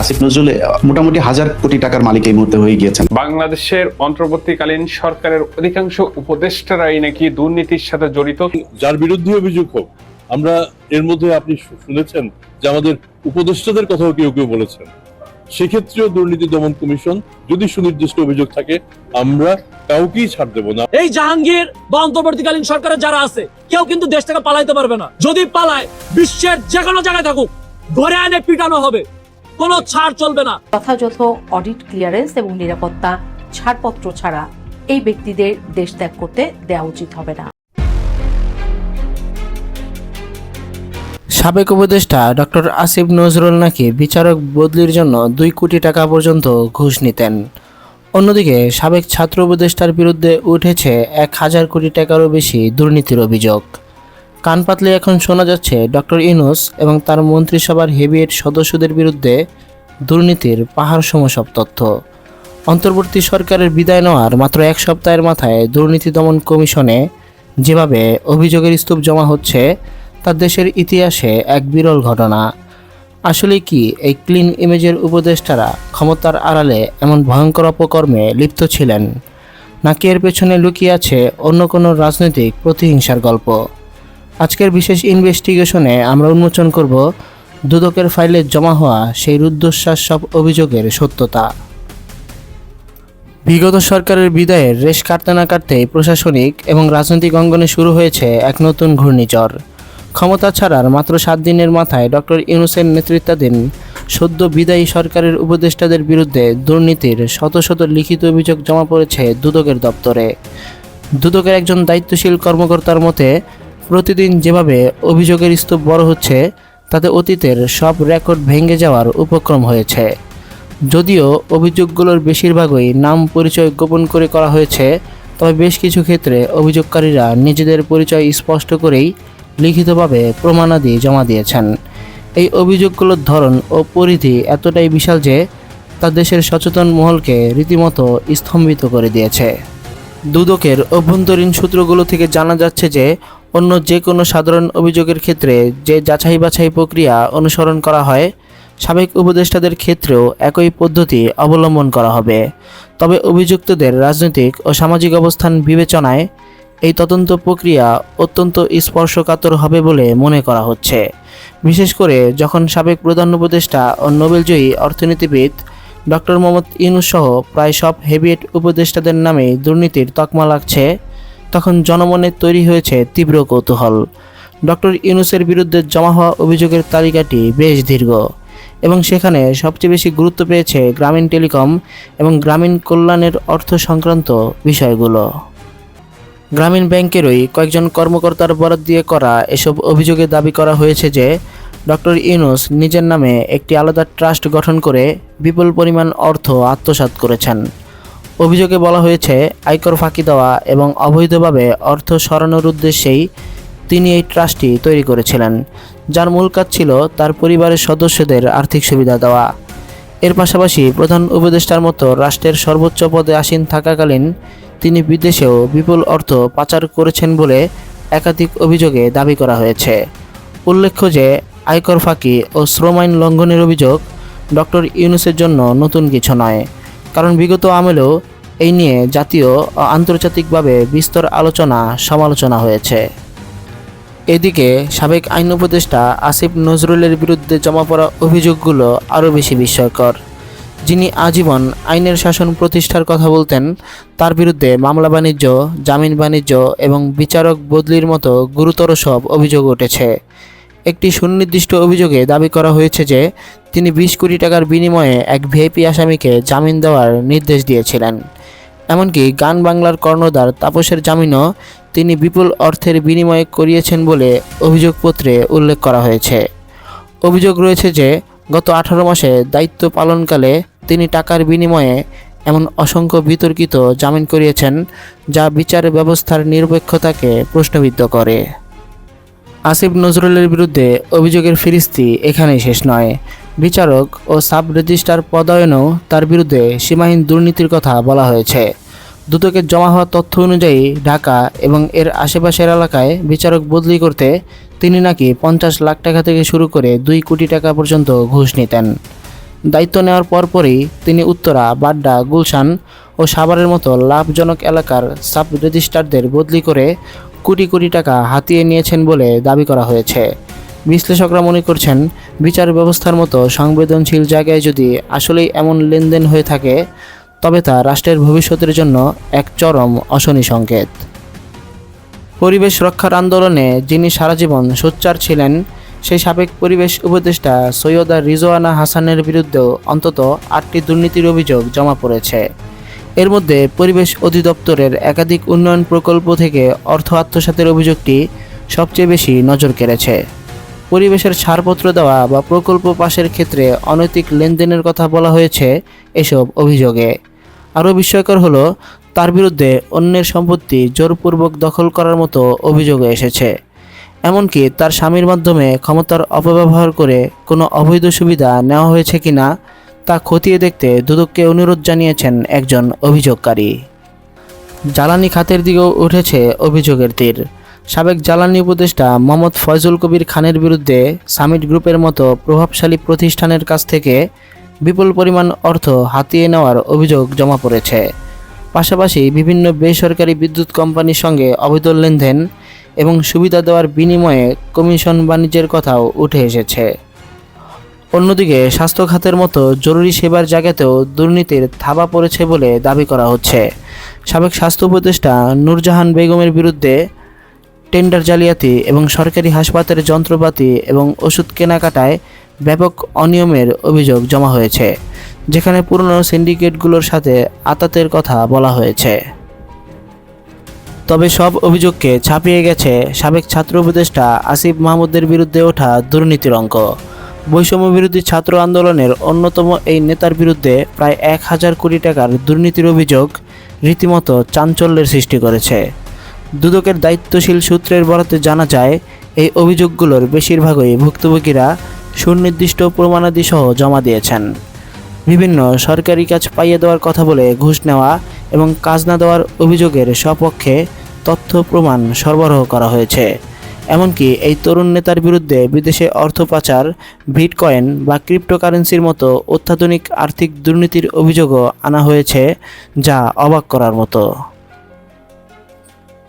আসিফ নজরুল মোটামুটি 1000 কোটি টাকার মালিক এই মুহূর্তে হয়ে গিয়েছেন। বাংলাদেশের অন্তর্বর্তীকালীন সরকারের অধিকাংশ উপদেষ্টারাই নাকি দুর্নীতির সাথে জড়িত। যার বিরুদ্ধে অভিযোগ হোক, আমরা এর মধ্যে আপনি শুনেছেন যে আমাদের উপদেষ্টাদের কথাও কেউ কেউ বলেছেন। সেক্ষেত্রেও দুর্নীতি দমন কমিশন যদি সুনির্দিষ্ট অভিযোগ থাকে আমরা কাউকেই ছাড় দেব না। এই জাহাঙ্গীর বা অন্তর্বর্তীকালীন সরকারের যারা আছে কেউ কিন্তু দেশ থেকে পালাইতে পারবে না। যদি পালায় বিশ্বের যে কোনো জায়গায় থাকুক ধরে আনে পিটানো হবে, কোনো ছাড় চলবে না। যথাযথ অডিট ক্লিয়ারেন্স এবং নিরাপত্তা ছাড়পত্র ছাড়া এই ব্যক্তিদের দেশ ত্যাগ করতে দেওয়া উচিত হবে না। সাবেক উপদেষ্টা ডক্টর আসিফ নজরুল নাকি বিচারক বদলির জন্য 2 কোটি টাকা পর্যন্ত ঘুষ নিতেন। অন্যদিকে সাবেক ছাত্র উপদেষ্টার বিরুদ্ধে উঠেছে 1000 কোটি টাকারও বেশি দুর্নীতির অভিযোগ। কান পাতলে এখন শোনা যাচ্ছে ডক্টর ইউনূস এবং তার মন্ত্রিসভার হেভিয়েট সদস্যদের বিরুদ্ধে দুর্নীতির পাহাড়সম সব তথ্য। অন্তর্বর্তী সরকারের বিদায় নেওয়ার মাত্র 1 সপ্তাহের মাথায় দুর্নীতি দমন কমিশনে যেভাবে অভিযোগের স্তূপ জমা হচ্ছে তা দেশের ইতিহাসে এক বিরল ঘটনা। আসলে কি এই ক্লিন ইমেজের উপদেষ্টারা ক্ষমতার আড়ালে এমন ভয়ঙ্কর অপকর্মে লিপ্ত ছিলেন, নাকি এর পেছনে লুকিয়ে আছে অন্য কোনো রাজনৈতিক প্রতিহিংসার গল্প? আজকের বিশেষ ইনভেস্টিগেশনে আমরা উন্মোচন করব দুদকের ফাইলে জমা হওয়া সেই রুদ্ধশ্বাস সব অভিযোগের সত্যতা। বিগত সরকারের বিদায়ের রেশ কাটতে না কাটতেই প্রশাসনিক এবং রাজনৈতিক অঙ্গনে শুরু হয়েছে এক নতুন ঘূর্ণিঝড়। ক্ষমতা ছাড়ার মাত্র 7 দিনের মাথায় ডক্টর ইউনূসের নেতৃত্বাধীন সদ্য বিদায়ী সরকারের উপদেষ্টাদের বিরুদ্ধে দুর্নীতির শত শত লিখিত অভিযোগ জমা পড়েছে দুদকের দপ্তরে। দুদকের একজন দায়িত্বশীল কর্মকর্তার মতে প্রতিদিন যেভাবে অভিযোগের স্তূপ বড় হচ্ছে তাতে অতীতের সব রেকর্ড ভেঙে যাওয়ার উপক্রম হয়েছে। যদিও অভিযোগগুলোর বেশিরভাগই নাম পরিচয় গোপন করে করা হয়েছে, তবে বেশ কিছু ক্ষেত্রে অভিযোগকারীরা নিজেদের পরিচয় স্পষ্ট করেই লিখিতভাবে প্রমাণাদি জমা দিয়েছেন। এই অভিযোগগুলোর ধরন ও পরিধি এতটাই বিশাল যে তা দেশের সচেতন মহলকে রীতিমতো স্তম্ভিত করে দিয়েছে। দুদকের অভ্যন্তরীণ সূত্রগুলো থেকে জানা যাচ্ছে যে অন্য যে কোনো সাধারণ অভিযোগের ক্ষেত্রে যে যাচাই বাছাই প্রক্রিয়া অনুসরণ করা হয়, সাবেক উপদেষ্টাদের ক্ষেত্রেও একই পদ্ধতি অবলম্বন করা হবে। তবে অভিযুক্তদের রাজনৈতিক ও সামাজিক অবস্থান বিবেচনায় এই তদন্ত প্রক্রিয়া অত্যন্ত স্পর্শকাতর হবে বলে মনে করা হচ্ছে, বিশেষ করে যখন সাবেক প্রধান উপদেষ্টা ও নোবেলজয়ী অর্থনীতিবিদ ডক্টর মোহাম্মদ ইউনূস সহ প্রায় সব হেভিয়েট উপদেষ্টাদের নামে দুর্নীতির তকমা লাগছে। তখন জনমনে তৈরি হয়েছে তীব্র কৌতূহল। ডক্টর ইউনূসের বিরুদ্ধে জমা হওয়া অভিযোগের তালিকাটি বেশ দীর্ঘ এবং সেখানে সবচেয়ে বেশি গুরুত্ব পেয়েছে গ্রামীণ টেলিকম এবং গ্রামীণ কল্যাণের অর্থ সংক্রান্ত বিষয়গুলো। গ্রামীণ ব্যাংকেরই কয়েকজন কর্মকর্তার বরাত দিয়ে করা এসব অভিযোগে দাবি করা হয়েছে যে ডক্টর ইউনূস নিজের নামে একটি আলাদা ট্রাস্ট গঠন করে বিপুল পরিমাণ অর্থ আত্মসাৎ করেছেন। অভিযোগে বলা হয়েছে আয়কর ফাঁকি দেওয়া এবং অবৈধভাবে অর্থ সরানোর উদ্দেশ্যেই তিনি এই ট্রাস্টটি তৈরি করেছিলেন, যার মূল কাজ ছিল তার পরিবারের সদস্যদের আর্থিক সুবিধা দেওয়া। এর পাশাপাশি প্রধান উপদেষ্টার মতো রাষ্ট্রের সর্বোচ্চ পদে আসীন থাকাকালীন তিনি বিদেশেও বিপুল অর্থ পাচার করেছেন বলে একাধিক অভিযোগে দাবি করা হয়েছে। উল্লেখ্য যে আয়কর ফাঁকি ও শ্রম আইন লঙ্ঘনের অভিযোগ ডক্টর ইউনূসের জন্য নতুন কিছু নয়, কারণ বিগত আমলেও এই নিয়ে জাতীয় ও আন্তর্জাতিকভাবে বিস্তর আলোচনা সমালোচনা হয়েছে। এদিকে সাবেক আইন উপদেষ্টা আসিফ নজরুলের বিরুদ্ধে জমা পড়া অভিযোগগুলো আরও বেশি বিস্ময়কর। যিনি আজীবন আইনের শাসন প্রতিষ্ঠার কথা বলতেন, তার বিরুদ্ধে মামলা বাণিজ্য, জামিন বাণিজ্য এবং বিচারক বদলির মতো গুরুতর সব অভিযোগ উঠেছে। একটি সুনির্দিষ্ট অভিযোগে দাবি করা হয়েছে যে তিনি 20 কোটি টাকার বিনিময়ে এক ভিআইপি আসামিকে জামিন দেওয়ার নির্দেশ দিয়েছিলেন। এমনকি গান বাংলার কর্ণধার তাপসের জামিনও তিনি বিপুল অর্থের বিনিময়ে করিয়েছেন বলে অভিযোগপত্রে উল্লেখ করা হয়েছে। অভিযোগ রয়েছে যে গত 18 মাসে দায়িত্ব পালনকালে তিনি টাকার বিনিময়ে এমন অসংখ্য বিতর্কিত জামিন করিয়েছেন যা বিচার ব্যবস্থার নিরপেক্ষতাকে প্রশ্নবিদ্ধ করে। আসিফ নজরুলের বিরুদ্ধে অভিযোগের ফিরিস্তি এখানেই শেষ নয়। বিচারক ও সাব রেজিস্ট্রার পদায়নেও তার বিরুদ্ধে সীমাহীন দুর্নীতির কথা বলা হয়েছে। দুদকের জমা হওয়া তথ্য অনুযায়ী ঢাকা এবং এর আশেপাশের এলাকায় বিচারক বদলি করতে তিনি নাকি 50 লাখ টাকা থেকে শুরু করে 2 কোটি টাকা পর্যন্ত ঘুষ নিতেন। দায়িত্ব নেওয়ার পরপরই তিনি উত্তরা, বাড্ডা, গুলশান ও সাভারের মতো লাভজনক এলাকার সাব রেজিস্ট্রারদের বদলি করে কোটি কোটি টাকা হাতিয়ে নিয়েছেন বলে দাবি করা হয়েছে। বিশ্লেষকরা মনে করছেন, বিচার ব্যবস্থার মতো সংবেদনশীল জায়গায় যদি আসলেই এমন লেনদেন হয়ে থাকে তবে তা রাষ্ট্রের ভবিষ্যতের জন্য এক চরম অশনি সংকেত। পরিবেশ রক্ষার আন্দোলনে যিনি সারা জীবন সোচ্চার ছিলেন সেই সাবেক পরিবেশ উপদেষ্টা সৈয়দা রিজওয়ানা হাসানের বিরুদ্ধেও অন্তত 8টি দুর্নীতির অভিযোগ জমা পড়েছে। এর মধ্যে পরিবেশ অধিদপ্তরের একাধিক উন্নয়ন প্রকল্প থেকে অর্থ আত্মসাতের অভিযোগটি সবচেয়ে বেশি নজর কেড়েছে। পরিবেশের ছাড়পত্র দেওয়া বা প্রকল্প পাশের ক্ষেত্রে অনৈতিক লেনদেনের কথা বলা হয়েছে এসব অভিযোগে। আরও বিস্ময়কর হলো, তার বিরুদ্ধে অন্যের সম্পত্তি জোরপূর্বক দখল করার মতো অভিযোগও এসেছে। এমনকি তার স্বামীর মাধ্যমে ক্ষমতার অপব্যবহার করে কোনো অবৈধ সুবিধা নেওয়া হয়েছে কিনা তা খতিয়ে দেখতে দুদককে অনুরোধ জানিয়েছেন একজন অভিযোগকারী। জ্বালানি খাতের দিকেও উঠেছে অভিযোগের তীর। সাবেক জ্বালানি উপদেষ্টা মোহাম্মদ ফয়জুল কবির খানের বিরুদ্ধে সামিট গ্রুপের মতো প্রভাবশালী প্রতিষ্ঠানের কাছ থেকে বিপুল পরিমাণ অর্থ হাতিয়ে নেওয়ার অভিযোগ জমা পড়েছে। পাশাপাশি বিভিন্ন বেসরকারি বিদ্যুৎ কোম্পানির সঙ্গে অবৈধ লেনদেন এবং সুবিধা দেওয়ার বিনিময়ে কমিশন বাণিজ্যের কথাও উঠে এসেছে। অন্যদিকে স্বাস্থ্য খাতের মতো জরুরি সেবার জায়গাতেও দুর্নীতির থাবা পড়েছে বলে দাবি করা হচ্ছে। সাবেক স্বাস্থ্য উপদেষ্টা নূরজাহান বেগমের বিরুদ্ধে টেন্ডার জালিয়াতি এবং সরকারি হাসপাতালের যন্ত্রপাতি এবং ওষুধ কেনাকাটায় ব্যাপক অনিয়মের অভিযোগ জমা হয়েছে, যেখানে পুরনো সিন্ডিকেটগুলোর সাথে আতাতের কথা বলা হয়েছে। তবে সব অভিযোগকে ছাপিয়ে গেছে সাবেক ছাত্র উপদেষ্টা আসিফ মাহমুদের বিরুদ্ধে ওঠা দুর্নীতির অঙ্ক। বৈষম্য বিরোধী ছাত্র আন্দোলনের অন্যতম এই নেতার বিরুদ্ধে প্রায় 1000 কোটি টাকার দুর্নীতির অভিযোগ রীতিমতো চাঞ্চল্যের সৃষ্টি করেছে। দুদকের দায়িত্বশীল সূত্রের বরাতে জানা যায়, এই অভিযোগগুলোর বেশিরভাগই ভুক্তভোগীরা সুনির্দিষ্ট প্রমাণাদি সহ জমা দিয়েছেন। বিভিন্ন সরকারি কাজ পাইয়ে দেওয়ার কথা বলে ঘুষ নেওয়া এবং কাজ না দেওয়ার অভিযোগের সপক্ষে তথ্য প্রমাণ সরবরাহ করা হয়েছে। এমনকি এই তরুণ নেতার বিরুদ্ধে বিদেশে অর্থ পাচার, বিটকয়েন বা ক্রিপ্টোকারেন্সির মতো অত্যাধুনিক আর্থিক দুর্নীতির অভিযোগও আনা হয়েছে, যা অবাক করার মতো।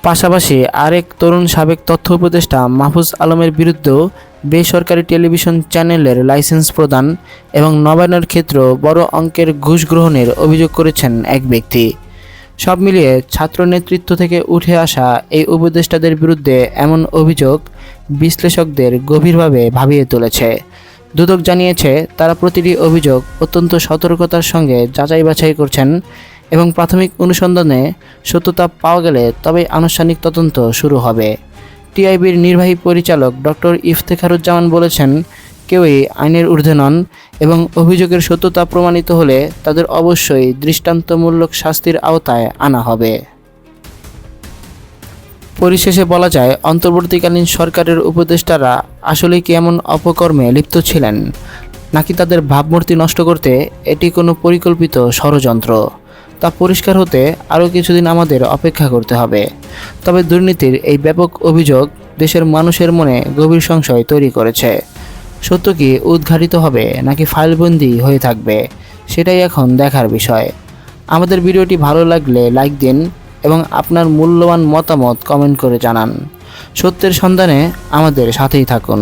পাশাপাশি আরেক তরুণ সাবেক তথ্য উপদেষ্টা মাহফুজ আলমের বিরুদ্ধেও বেসরকারি টেলিভিশন চ্যানেলের লাইসেন্স প্রদান এবং নবায়নের ক্ষেত্রে বড় অঙ্কের ঘুষ গ্রহণের অভিযোগ করেছেন এক ব্যক্তি। সব মিলিয়ে ছাত্র নেতৃত্ব থেকে উঠে আসা এই উপদেষ্টাদের বিরুদ্ধে এমন অভিযোগ বিশ্লেষকদের গভীরভাবে ভাবিয়ে তুলেছে। দুদক জানিয়েছে, তারা প্রতিটি অভিযোগ অত্যন্ত সতর্কতার সঙ্গে যাচাই বাছাই করছেন এবং প্রাথমিক অনুসন্ধানে সত্যতা পাওয়া গেলে তবেই আনুষ্ঠানিক তদন্ত শুরু হবে। টিআইবির নির্বাহী পরিচালক ডক্টর ইফতেখারুজ্জামান বলেছেন, কেউই আইনের ঊর্ধ্বে নন এবং অভিযোগের সত্যতা প্রমাণিত হলে তাদের অবশ্যই দৃষ্টান্তমূলক শাস্তির আওতায় আনা হবে। পরিশেষে বলা যায়, অন্তর্বর্তীকালীন সরকারের উপদেষ্টারা আসলে কি এমন অপকর্মে লিপ্ত ছিলেন, নাকি তাদের ভাবমূর্তি নষ্ট করতে এটি কোনো পরিকল্পিত ষড়যন্ত্র? তা পরিষ্কার হতে আরও কিছুদিন আমাদের অপেক্ষা করতে হবে। তবে দুর্নীতির এই ব্যাপক অভিযোগ দেশের মানুষের মনে গভীর সংশয় তৈরি করেছে। সত্য কি উদ্ঘাটিত হবে নাকি ফাইলবন্দি হয়ে থাকবে, সেটাই এখন দেখার বিষয়। আমাদের ভিডিওটি ভালো লাগলে লাইক দিন এবং আপনার মূল্যবান মতামত কমেন্ট করে জানান। সত্যের সন্ধানে আমাদের সাথেই থাকুন।